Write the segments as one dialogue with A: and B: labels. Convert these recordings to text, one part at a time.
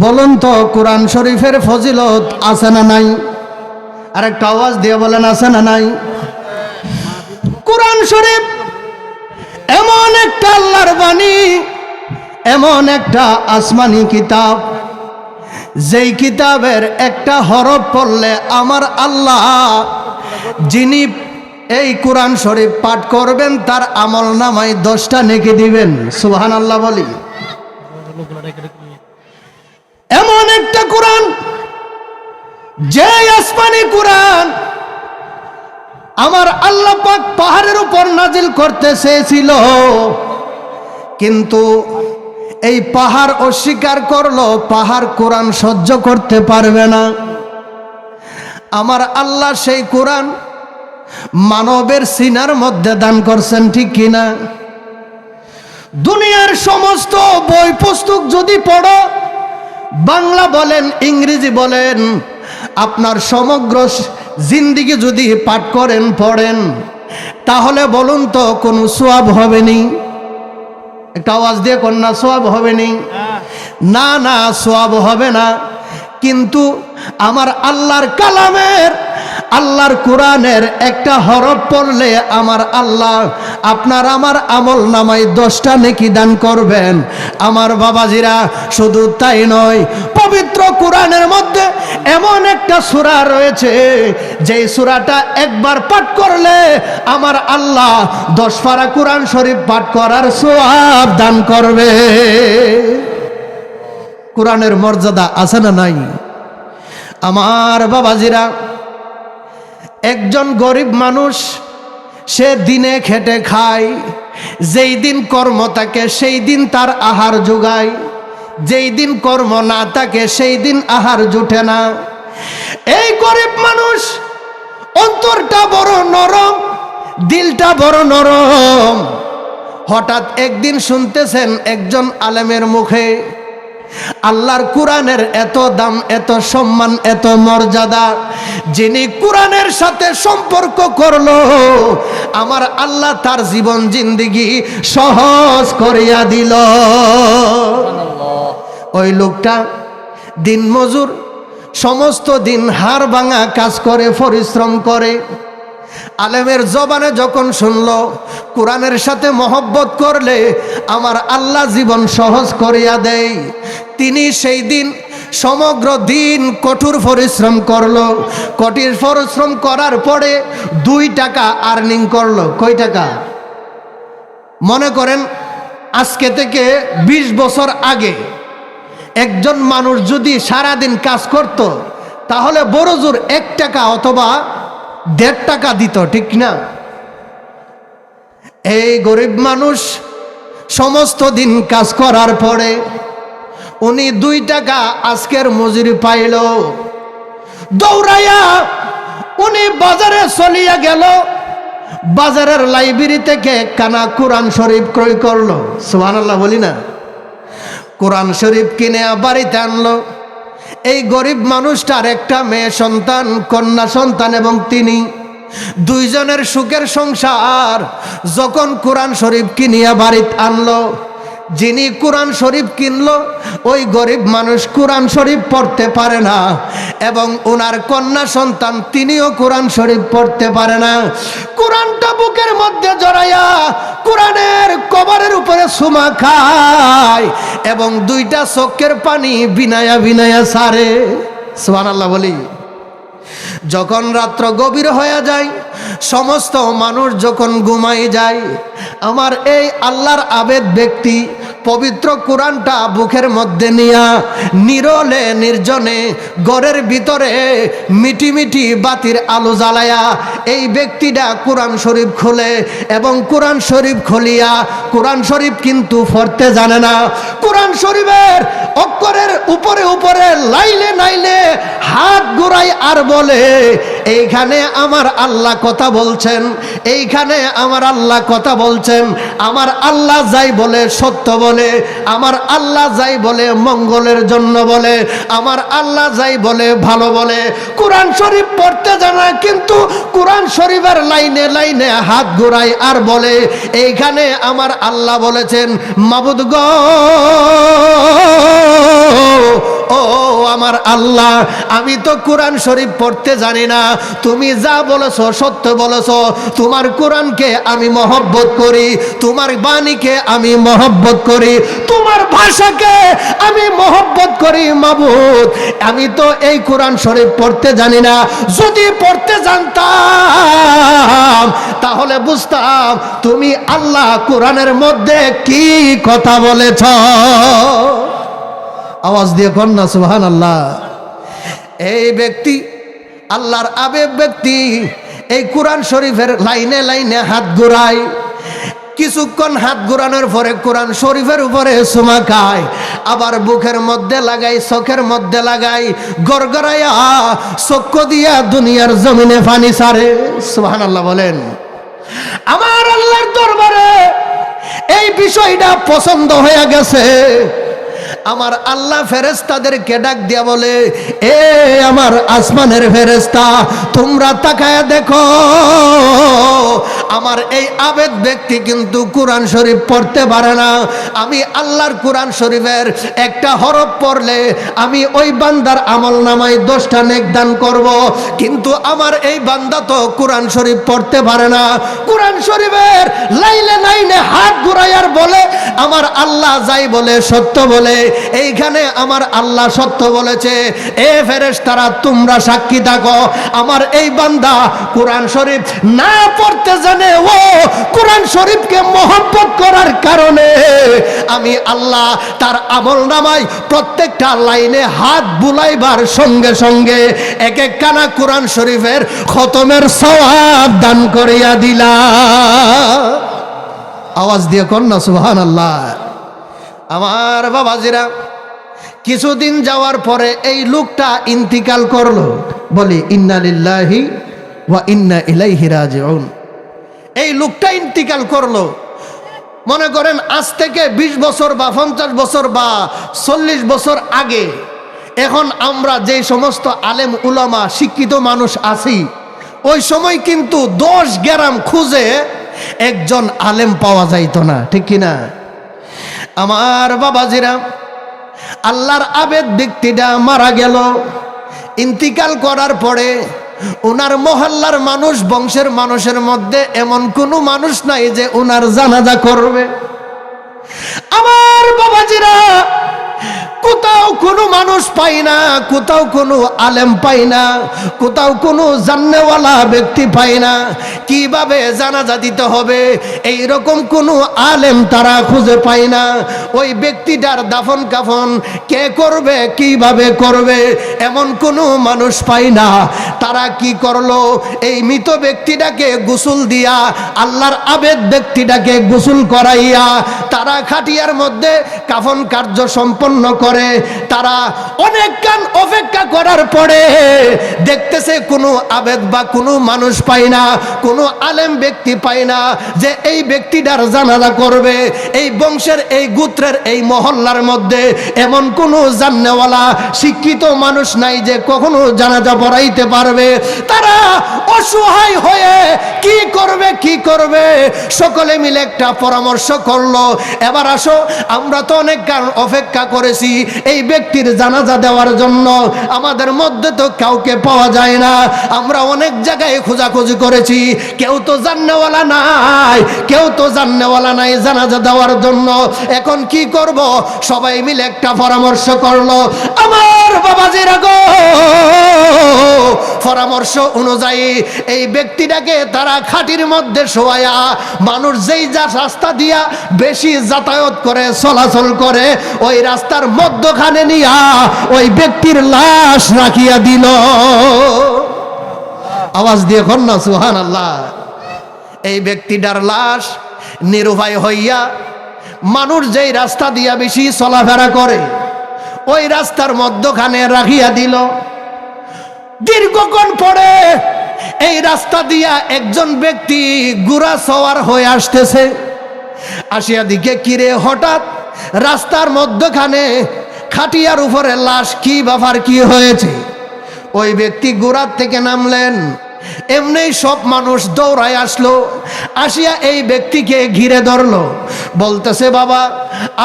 A: বলুন তো কোরআন শরীফের ফজিলত আছে না নাই? আর একটা আওয়াজ দিয়ে বলেন আছে না নাই? কোরআন শরীফ এমন একটা আল্লাহর বাণী, এমন একটা আসমানি কিতাব, যেই কিতাবের একটা হরফ পড়লে আমার আল্লাহ, যিনি এই কোরআন শরীফ পাঠ করবেন তার আমল নামায় 10টা নেকি দিবেন। সুবহানাল্লাহ বলি। এমন একটা কোরআন, যে আসমানি কোরআন আমার আল্লাহ পাক পাহাড়ের উপর নাজিল করতে চেয়েছিল, কিন্তু এই পাহাড় অস্বীকার করলো, পাহাড় কোরআন সহ্য করতে পারবে না। আমার আল্লাহ সেই কোরআন মানবের সিনার মধ্যে দান করছেন, ঠিক কিনা? দুনিয়ার সমস্ত বই পুস্তক যদি পড়ো, বাংলা বলেন ইংরেজি বলেন, আপনার সমগ্র জিন্দিগি যদি পাঠ করেন পড়েন, তাহলে বলুন তো কোনো সওয়াব হবে নি? একটা আওয়াজ দিয়ে কন্যা সওয়াব হবে নি? না না, সওয়াব হবে না। কিন্তু আমার আল্লাহর কালামের, আল্লাহর কোরআনের একটা হরফ পড়লে আমার আল্লাহ আপনার আমার আমল নামায় 10টা নেকি দান করবেন। আমার বাবাজিরা, শুধু তাই নয়, পবিত্র কোরআনের মধ্যে এমন একটা সূরা রয়েছে, যেই সূরাটা একবার পাঠ করলে আমার আল্লাহ 10 পারা কোরআন শরীফ পাঠ করার সওয়াব দান করবে। কোরআনের মর্যাদা আছে না নাই? আমার বাবাজিরা, একজন গরিব মানুষ, সে দিনে খেটে খায়, যেই দিন কর্ম থাকে সেই দিন তার আহার জোগায়, যেই দিন কর্ম না থাকে সেই দিন আহার জুটে না। এই গরিব মানুষ অন্তরটা বড় নরম, দিলটা বড় নরম। হঠাৎ একদিন শুনতেছেন একজন আলেমের মুখে আল্লাহর কোরআনের এত দাম, এত সম্মান, এত মর্যাদা, যিনি কোরআনের সাথে সম্পর্ক করলো আমার আল্লাহ তার জীবন জিন্দেগি সহজ করিয়া দিল। ওই লোকটা দিন মজুর, সমস্ত দিন হাড় ভাঙা কাজ করে, পরিশ্রম করে। আলেমের জবানে যখন শুনলো কোরআনের সাথে মহব্বত করলে আমার আল্লাহ জীবন সহজ করিয়া দেয়, তিনি সেই দিন সমগ্র দিন কঠোর পরিশ্রম করলো। কঠোর পরিশ্রম করার পরে 2 টাকা আর্নিং করলো। কয় টাকা? মনে করেন আজকে থেকে 20 বছর আগে একজন মানুষ যদি সারাদিন কাজ করত, তাহলে বড় জোর 1 টাকা অথবা 1.5 টাকা দিত, ঠিক না? এই গরিব মানুষ সমস্ত দিন কাজ করার পরে উনি 2 টাকা আজকের মজুরি পাইল। দৌড়াইয়া উনি বাজারে চলিয়া গেল, বাজারের লাইব্রেরি থেকে কানা কোরআন শরীফ ক্রয় করলো। সুবহানাল্লাহ বলি না? কোরআন শরীফ কিনে বাড়িতে আনলো। এই গরিব মানুষটার একটা মেয়ে সন্তান, কন্যা সন্তান, এবং তিনি 2 জনের সুখের সংসার। যখন কোরআন শরীফ কিনিয়া বাড়িতে আনলো, যিনি কোরআন শরীফ কিনলো ওই গরিব মানুষ কোরআন শরীফ পড়তে পারে না, এবং ওনার কন্যা সন্তান তিনিও কোরআন শরীফ পড়তে পারে না। কোরআনটা বুকের মধ্যে জড়াইয়া কোরআনের কবরের উপরে সুমা খায়, এবং 2টা চোখের পানি বিনায়া বিনায়া সারে। সুবহানাল্লাহ বলি। যখন রাত্র গভীর হয়ে যায়, সমস্ত মানুষ যখন ঘুমাই যায়, আমার এই আল্লাহর আবেদ ব্যক্তি পবিত্র কোরআনটা বুকের মধ্যে নিয়া নিরলে নির্জনে ঘরের ভিতরে মিটি মিটি বাতির আলো জ্বালায়া এই ব্যক্তিটা কোরআন শরীফ খোলে, এবং কোরআন শরীফ খুলিয়া কোরআন শরীফ কিন্তু পড়তে জানে না। কোরআন শরীফের অক্ষরের উপরে উপরে লাইলে নাইলে হাত ঘুরাই আর বলে, এইখানে আমার আল্লাহ কথা বলছেন, এইখানে আমার আল্লাহ কথা বলছেন। আমার আল্লাহ যাই বলে সত্য বলে, আমার আল্লাহ যাই বলে মঙ্গলের জন্য বলে, আমার আল্লাহ যাই বলে ভালো বলে। কোরআন শরীফ পড়তে জানা, কিন্তু কোরআন শরীফের লাইনে লাইনে হাত ঘুরাই আর বলে, এইখানে আমার আল্লাহ বলেছেন, মাবুদ গো আল্লাহ, আমি তো কোরআন শরীফ পড়তে জানি না, তুমি যা বলেছো সত্য বলেছো, তোমার কোরআনকে আমি মহব্বত করি, তোমার বাণীকে আমি মহব্বত করি, তোমার ভাষাকে আমি মহব্বত করি মাবুদ। আমি তো এই কোরআন শরীফ পড়তে জানি না, যদি পড়তে জানতাম তাহলে বুঝতাম তুমি আল্লাহ কোরআনের মধ্যে কি কথা বলেছ। আওয়াজ দিয়ে কর না সুবহানাল্লাহ। এই ব্যক্তি আল্লাহর আবেগ ব্যক্তি এই কোরআন শরীফের লাইনে লাইনে হাত ঘুরায়, কিছুক্ষণ হাত ঘুরানোর পরে কোরআন শরীফের উপরে চুমা খায়, আবার বুকের মধ্যে লাগাই, চোখের মধ্যে লাগাই, গড়গড়াইয়া চক্ষু দিয়া দুনিয়ার জমিনে পানি ছাড়ে। সুবহানাল্লাহ বলেন। আমার আল্লাহর দরবারে এই বিষয়টা পছন্দ হয়ে গেছে। আমার আল্লাহ ফেরেশতাদেরকে ডাক দিয়া বলে, এ আমার আসমানের ফেরেশতা, তোমরা তাকায়া দেখো, আমার এই আবেদ ব্যক্তি কিন্তু কোরআন শরীফ পড়তে পারে না। আমি আল্লাহর কোরআন শরীফের একটা হরফ পড়লে আমি ওই বান্দার আমল নামায় 10টা নেক দান করব, কিন্তু আমার এই বান্দা তো কোরআন শরীফ পড়তে পারে না। কোরআন শরীফের লাইনে লাইনে হাত ঘুরাইয়ার বলে আমার আল্লাহ যাই বলে সত্য বলে, এইখানে আমার আল্লাহ সত্য বলেছে। এ ফেরেশতারা তোমরা সাক্ষী থাকো, আমার এই বান্দা কোরআন শরীফ না পড়তে জানে, ও কোরআন শরীফকে মহব্বত করার কারণে আমি আল্লাহ তার আমল নামায় প্রত্যেকটা লাইনে হাত বুলাইবার সঙ্গে সঙ্গে এক এক কানা কোরআন শরীফের খতমের সওয়াব দান করিয়া দিলা। আওয়াজ দিয়ে কর না সুবহানাল্লাহ। আমার বাবাজিরা, কিছুদিন যাওয়ার পরে এই লোকটা ইন্তিকাল করলো। বলি ইন্না লিল্লাহি ওয়া ইন্না ইলাইহি রাজিউন। এই লোকটা ইন্তিকাল করলো, মনে করেন আজ থেকে 20 বছর বা 50 বছর বা 40 বছর আগে। এখন আমরা যে সমস্ত আলেম উলামা শিক্ষিত মানুষ আছি, ওই সময় কিন্তু 10 গ্রাম খুঁজে একজন আলেম পাওয়া যাইতো না, ঠিক কিনা? আমার বাবাজিরা, আল্লাহর আবেদ ব্যক্তিটা মারা গেল। ইন্তিকাল করার পরে ওনার মহল্লার মানুষ, বংশের মানুষের মধ্যে এমন কোনো মানুষ নাই যে ওনার জানাজা করবে। আমার বাবাজিরা, কোথাও কোনো মানুষ পাই না, কোথাও কোনো আলেম পাই না, কোথাও কোনো জাননেওয়ালা ব্যক্তি পাই না। কিভাবে জানাজা দিতে হবে এই রকম কোনো আলেম তারা খুঁজে পায় না। ওই ব্যক্তিটার দাফন কাফন কে করবে, কিভাবে করবে এমন কোনো মানুষ পায় না। তারা কি করলো, এই মৃত ব্যক্তিটাকে গোসল দিয়া, আল্লাহর আবেদ ব্যক্তিটাকে গোসল করাইয়া তারা খাটিয়ার মধ্যে কাফন কার্য সম্পন্ন করে। তারা অনেকক্ষণ অপেক্ষা করার পরে দেখতেছে কোনো আবেদ বা কোনো মানুষ পায় না, কোনো আলেম ব্যক্তি পায় না যে এই ব্যক্তিটার জানাজা করবে। এই বংশের, এই গোত্রের, এই মহল্লার মধ্যে এমন কোনো জাননেওয়ালা শিক্ষিত মানুষ নাই যে কখনো জানাজা পড়াইতে পারবে। তারা অসহায় হয়ে কি করবে সকলে মিলে একটা পরামর্শ করলো, এবার আসো, আমরা তো অনেক অপেক্ষা করেছি এই ব্যক্তির জানাজা দেওয়ার জন্য, আমাদের মধ্যে তো কাউকে পাওয়া যায় না। আমরা অনেক জায়গায় খোঁজাখুঁজি করেছি, কেউ তো জাননেওয়ালা নাই জানাজা দেওয়ার জন্য। এখন কি করব? সবাই মিলে একটা পরামর্শ করলো। আমার বাবাজিরা গো, পরামর্শ অনুযায়ী এই ব্যক্তিটাকে তারা খাটির মধ্যে শোয়ায়া, মানুষ যেই যা রাস্তা দিয়া বেশি যাতায়াত করে, চলাচল করে, ওই রাস্তার মধ্যখানে নিয়া ওই ব্যক্তির লাশ রাখিয়া দিল। আওয়াজ দিয়ে কর না সুবহানাল্লাহ। এই ব্যক্তিটার লাশ নিরুপায় হইয়া মানুষ যেই রাস্তা দিয়া বেশি চলাফেরা করে ওই রাস্তার মধ্যখানে রাখিয়া দিল। দীর্ঘক্ষণ পরে এই রাস্তা দিয়া একজন ব্যক্তি গুড়া সওয়ার হয়ে আসতেছে। আসিয়া দিকে কিরে, হঠাৎ রাস্তার মধ্যখানে খাটিয়ার উপরে লাশ, কি ব্যাপার, কি হয়েছে? ওই ব্যক্তি গোড়ার থেকে নামলেন, এমনি সব মানুষ দৌড়ায় আসলো, আসিয়া এই ব্যক্তিকে ঘিরে ধরলো, বলতেছে, বাবা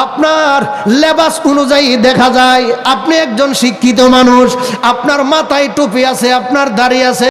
A: আপনার লেবাস অনুযায়ী দেখা যায় আপনি একজন শিক্ষিত মানুষ, আপনার মাথায় টুপি আছে, আপনার দাড়ি আছে,